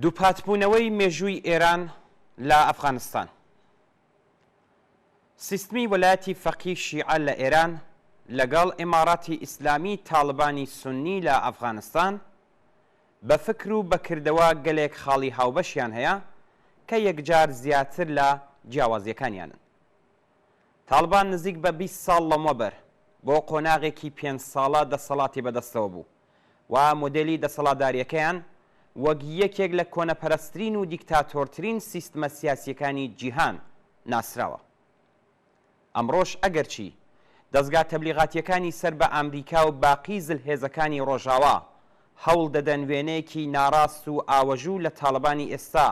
دووپاتبوونەوەی مێژووی ئێران لە ئەفغانستان. سیستمی وەلایەتی فەقیه شیعە لە ئێران لەگەڵ ئیماراتی ئیسلامی تاڵبانی سونی لە ئەفغانستان بە فکر و بەکردەوە گەلێک خاڵی هاوبەشیان هەیە کە یەکجار زیاتر لە جیاوازیەکانیانن. تاڵبان نزیک بە 20 ساڵ لەمەوبەر بۆ قۆناغێکی 5 ساڵە دەسەڵاتی بەدەستەوە بوو و مۆدێلی دەسەڵاتداریەکەیان وەک یەکێک لە کۆنەپەرستترین و دیکتاتۆرترین سیستمە سیاسیەکانی جیهان ناسراوە. ئەمڕۆژ ئەگەرچی دەستگا تەبلیغاتیەکانی سەر بە ئەمریکا و باقی زلهێزەکانی ڕۆژاوا هەوڵ دەدەن وێنەیەکی ناڕاست و ئاوەژوو لە تاڵبانی ئێستا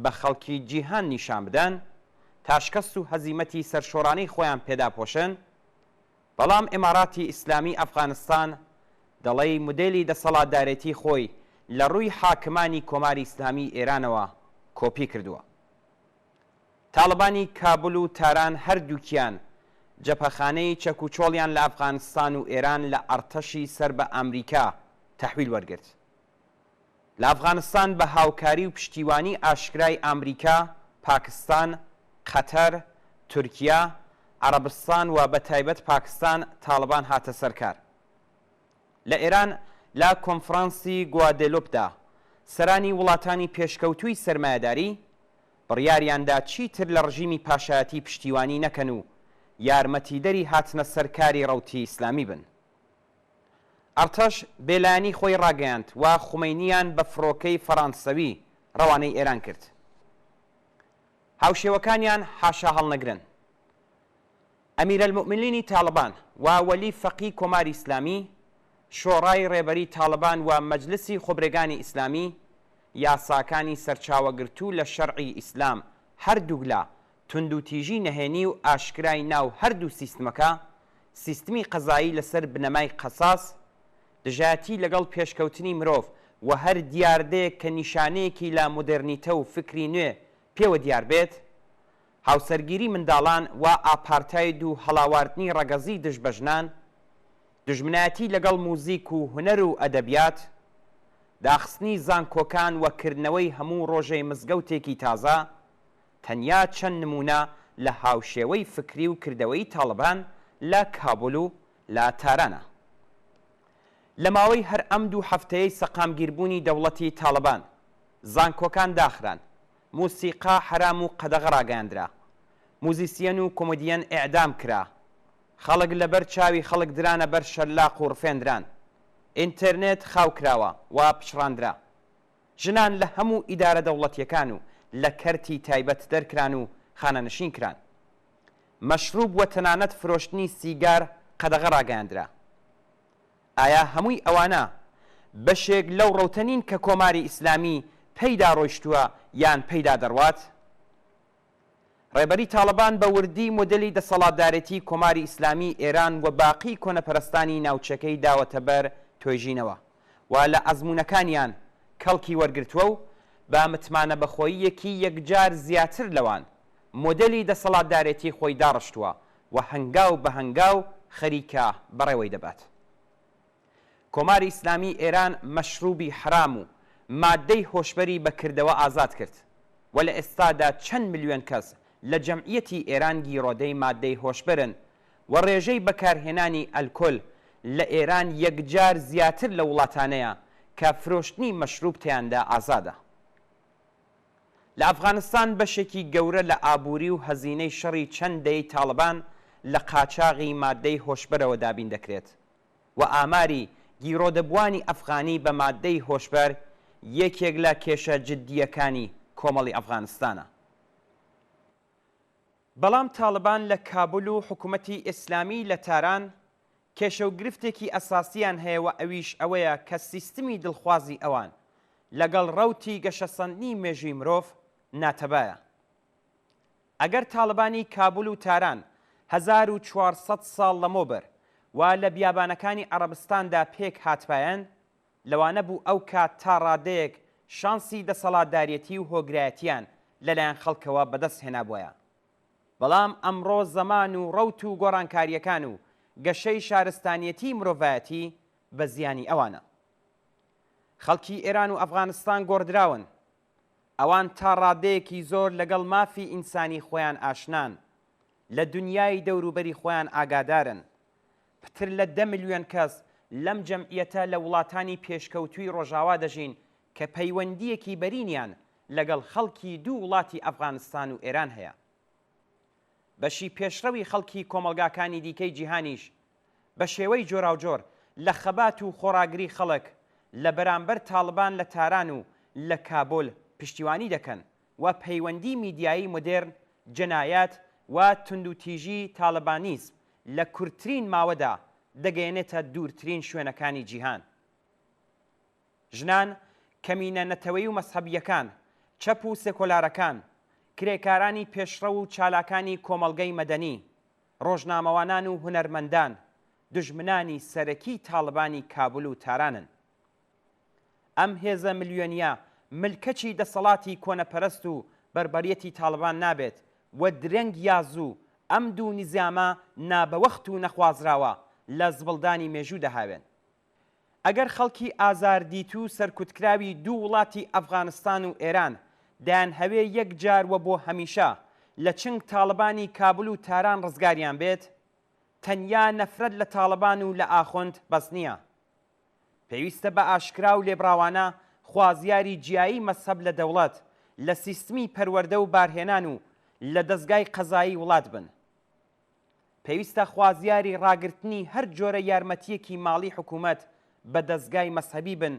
بە خەڵکی جیهان نیشان بدەن تا شکست و هەزیمەتی سەرشۆڕانەی خۆیان پێدا پۆشن، بەڵام ئیماراتی ئیسلامی ئەفغانستان دەڵێی مودێلی دەسەڵاتدارێتی خۆی لە ڕووی حاکمانی کۆماری ئیسلامی ئێرانەوە کۆپی کردووە. تاڵبانی کابل و تاران هەردووکیان جەپەخانەی چەکوچۆڵیان لە ئەفغانستان و ئێران لە ئەرتەشی سەر بە ئەمریکا تەحویل وەرگرت. لە ئەفغانستان بە هاوکاری و پشتیوانی ئاشکرای ئەمریکا، پاکستان، قەتەر، تورکیا، عەرەبستان و بەتایبەت پاکستان تاڵبان هاتە سەرکار. لە ئێران لا کۆنفرانسی گوادێلۆپدا سەرانی وڵاتانی پێشکەوتووی سەرمایەداری بڕیاریاندا چیتر لە ڕژیمی پاشایەتی پشتیوانی نەکەن و یارمەتیدەری هاتنە سەرکاری ڕەوتی ئیسلامی بن. ئەرتەش بێلایەنی خۆی ڕاگەیاند و خومەینیان بە فڕۆکەی فەڕانسەوی ڕەوانەی ئێران کرد. هاوشێوەکانیان حاشا هەڵنەگرن. ئەمیرەلمومینینی تاڵبان و وەلی فەقی کۆماری ئیسلامی، شۆڕای ڕێبەری تاڵبان و مەجلسی خۆبرێگانی ئیسلامی یاساکانی سەرچاوەگرتوو لە شەرعی ئیسلام هەردووک لە توندوتیژی نەهێنی و ئاشکرای ناو هەردوو سیستمەکە، سیستمی قەزایی لەسەر بنەمای قەساس، دژایەتی لەگەڵ پێشکەوتنی مرۆڤ و هەر دیاردەیەک کە نیشانەیەکی لە مۆدێرنیتە و فکری نوێ پێوە دیار بێت، هاوسەرگیری منداڵان و ئاپارتاید و هەڵاواردنی ڕەگەزی دژبەژنان، دژمنایەتی لەگەڵ موزیک و هونەر و ئەدەبیات، داخستنی زانکۆکان و کردنەوەی هەموو ڕۆژەی مزگەوتێکی تازە تەنیا چەند نمونە لە هاوشێوەی فکری و کردەوەی تاڵبان لە کابل و لە تارانە. لە ماوەی هەر ئەم دوو هەفتەیەی سەقامگیربوونی دەوڵەتی تاڵبان زانکۆکان داخران، موسیقا حرام و قەدەغە ڕاگەاندرا، موزیسیەن و کۆمۆدیەن ئێعدام کرا، خەڵک لەبەر چاوی خەڵک درانە بەر شەلاق و ڕفێندران، ئینتەرنێت خاوکراوە و پشڕاندرا، ژنان لە هەموو ئیدارە دەوڵەتیەکان و لە کەرتی تایبەت دەرکران و خانەنشین کران، مەشروب و تەنانەت فرۆشتنی سیگار قەدەغە ڕاگەاندرا. ئایا هەمووی ئەوانە بەشێک لەو ڕەوتەنین کە کۆماری ئیسلامی پەیدا ڕۆیشتووە یان پەیدا دەڕوات؟ ڕێبەری تاڵبان بە وردی مۆدێلی دەسەڵاتدارێتی کۆماری ئیسلامی ئێران و باقی کۆنەپەرستانی ناوچەکەی داوەتە بەر توێژینەوە و لە ئەزموونەکانیان کەڵکی وەرگرتووە و با متمانە بەخۆییەکی یەکجار زیاتر لەوان مۆدێلی دەسەڵاتدارێتی خۆی داڕشتووە و هەنگاو بە هەنگاو خەریکە بەڕێوەی دەبات. کۆماری ئیسلامی ئێران مەشروبی حرام و مادەی هۆشبەری بەکردەوە ئازاد کرد و لە ئێستادا چەند ملیۆن کەس لە جەمعیەتی ئێران گیرۆدەی مادەی هۆشبەرن و ڕێژەی بەکارهێنانی ئەلکۆل لە ئێران یەکجار زیاتر لە وڵاتانەیە کە فرۆشتنی مەشروب تیاندا ئازادە. لە ئەفغانستان بەشێکی گەورە لە ئابووری و هەزینەی شەڕی چەند دەی تاڵبان لە قاچاغی مادەی هۆشبەرەوە دابین دەکرێت و ئاماری گیرۆدەبوانی ئەفغانی بە مادەی هۆشبەر یەکێک لە کێشە جددیەکانی کۆمەڵی ئەفغانستانە. بەڵام تاڵبان لە کابل و حکوومەتی ئیسلامی لە تاران کێشە و گرفتێکی ئەساسیان هەیە و ئەویش ئەوەیە کە سیستمی دڵخوازی ئەوان لەگەڵ ڕەوتی گەشەسەندنی مێژووی مرۆڤ ناتەبایە. ئەگەر تاڵبانی کابل و تاران 1400 ساڵ لەمەوبەر و لە بیابانەکانی عەرەبستاندا پێک هاتپایەن، لەوانە بوو ئەو کات تا ڕادەیەک شانسی دەسەڵاتدارێتی و هۆگرایەتیان لەلایەن خەڵکەوە بەدەست هێنابووە. بەڵام ئەمڕۆ زەمان و ڕەوت و گۆڕانکاریەکان و گەشەی شارستانیەتی مرۆڤایەتی بە زیانی ئەوانە. خەڵکی ئێران و ئەفغانستان گۆڕدراون ئەوان تا ڕادەیەکی زۆر لەگەڵ مافی ئینسانی خۆیان ئاشنان لە دنیای دەوروبەری خۆیان ئاگادارن. پتر لە 10 ملیۆن کەس لەم جەمعیەتە لە وڵاتانی پێشکەوتووی ڕۆژاوا دەژین کە پەیوەندیەکی بەرینیان لەگەڵ خەڵکی دوو وڵاتی ئەفغانستان و ئێران هەیە. بەشی پێشڕەوی خەڵکی کۆمەلگاکانی دیکەی جیهانیش بە شێوەی جۆراوجۆر لە خەبات و خۆراگری خەڵک لە بەرامبەر تاڵبان لە تاران و لە کابۆل پشتیوانی دەکەن و پەیوەندی میدیایی مدرن، جەنایەت و توندوتیژی تاڵبانیزم لە کورتترین ماوەدا دەگەیەنێتە دوورترین شوێنەکانی جیهان. ژنان، کەمینە نەتەوەی و مەسحەبیەکان، چەپ و سێکۆلارەکان، کرێکارانی پێشڕە و چالاکانی کۆمەڵگەی مەدەنی، ڕۆژنامەوانان و هونەرمەندان دژمنانی سەرەکی تاڵبانی کابل و تارانن. ئەم هێزە ملیۆنیە ملکەچی دەسەڵاتی کۆنەپەرست و بەربەریەتی تاڵبان نابێت و درەنگ یازوو ئەم دوو نیزامە نابەوەخت و نەخوازراوە لە زبڵدانی مێژوو دەهاوێن. ئەگەر خەڵکی ئازاردیت و سەرکوتکراوی دوو وڵاتی ئەفغانستان و ئێران دایان هەوێ یەک جار وە بۆ هەمیشە لە چنگ تاڵبانی کابل و تاران ڕزگاریان بێت، تەنیا نەفرەت لە تاڵبان و لە ئاخۆند بەس نییە. پێویستە بە ئاشکرا و لێبراوانە خوازیاری جیایی مەسەب لە دەوڵەت، لە سیستمی پەروەردە و بارهێنان و لە دەستگای قەزایی وڵات بن. پێویستە خوازیاری ڕاگررتنی هەر جۆرە یارمەتیەکی ماڵی حکوومەت بە دەستگای مەسەبی بن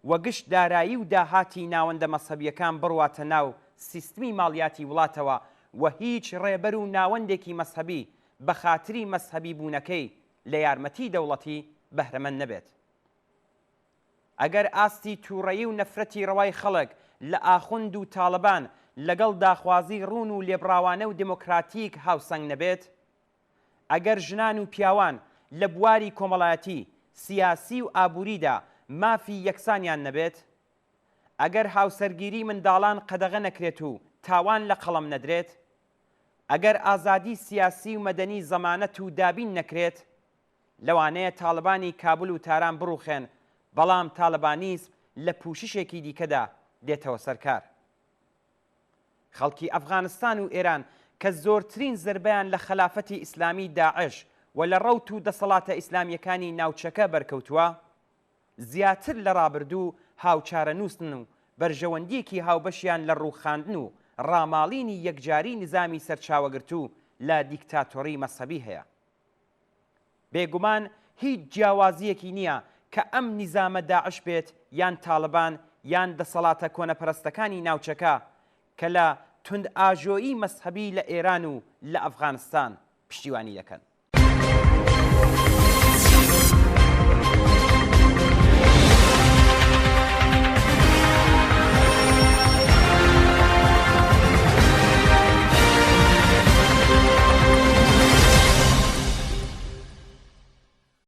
و گشت دارایی و داهاتی ناوەندە مەسەبیەکان بڕواتە ناو سیستمی ماڵیاتی وڵاتەوە و هیچ ڕێبەر و ناوەندێکی مەسەبی بە خاتری مەسەبی بوونەکەی لە یارمەتی دەوڵەتی بەهرەمەند نەبێت. ئەگەر ئاستی تووڕەیی و نەفرەتی ڕەوای خەڵک لە ئاخوند و تاڵبان لەگەڵ داخوازی ڕوون و لێبراوانە و دموکراتیک هاوسەنگ نەبێت، ئەگەر ژنان و پیاوان لە بواری کۆمەڵایەتی، سیاسی و ئابووریدا مافی یەکسانیان نەبێت، ئەگەر هاوسەرگیری منداڵان قەدەغە نەکرێت و تاوان لە قەڵەم نەدرێت، ئەگەر ئازادی سیاسی و مەدەنی زەمانەت و دابین نەکرێت، لەوانەیە تاڵبانی کابل و تاران بڕوخێن، بەڵام تاڵبانیزم لە پوششێکی دیکەدا دێتەوە سەرکار. خەڵکی ئەفغانستان و ئێران کە زۆرترین زربیان لە خەلافەتی ئیسلامی داعش و لە ڕەوت و دەسەڵاتە ئیسلامیەکانی ناوچەکە بەرکەوتووە، زیاتر لە ڕابردوو هاوچارە نووسن و بەرژەوەندیەکی هاوبەشیان لە ڕووخاندن و ڕاماڵینی یەکجاری نظامی سەرچاوەگرتوو لە دیکتاتۆری مەسەبی هەیە. بێگومان هیچ جیاوازیەکی نییە کە ئەم نیزامە داعش بێت یان تاڵبان یان دەسەڵاتە کۆنەپەرستەکانی ناوچەکە کە لە تند ئاژۆیی مەسحەبی لە ئێران و لە ئەفغانستان پشتیوانی دەکەن.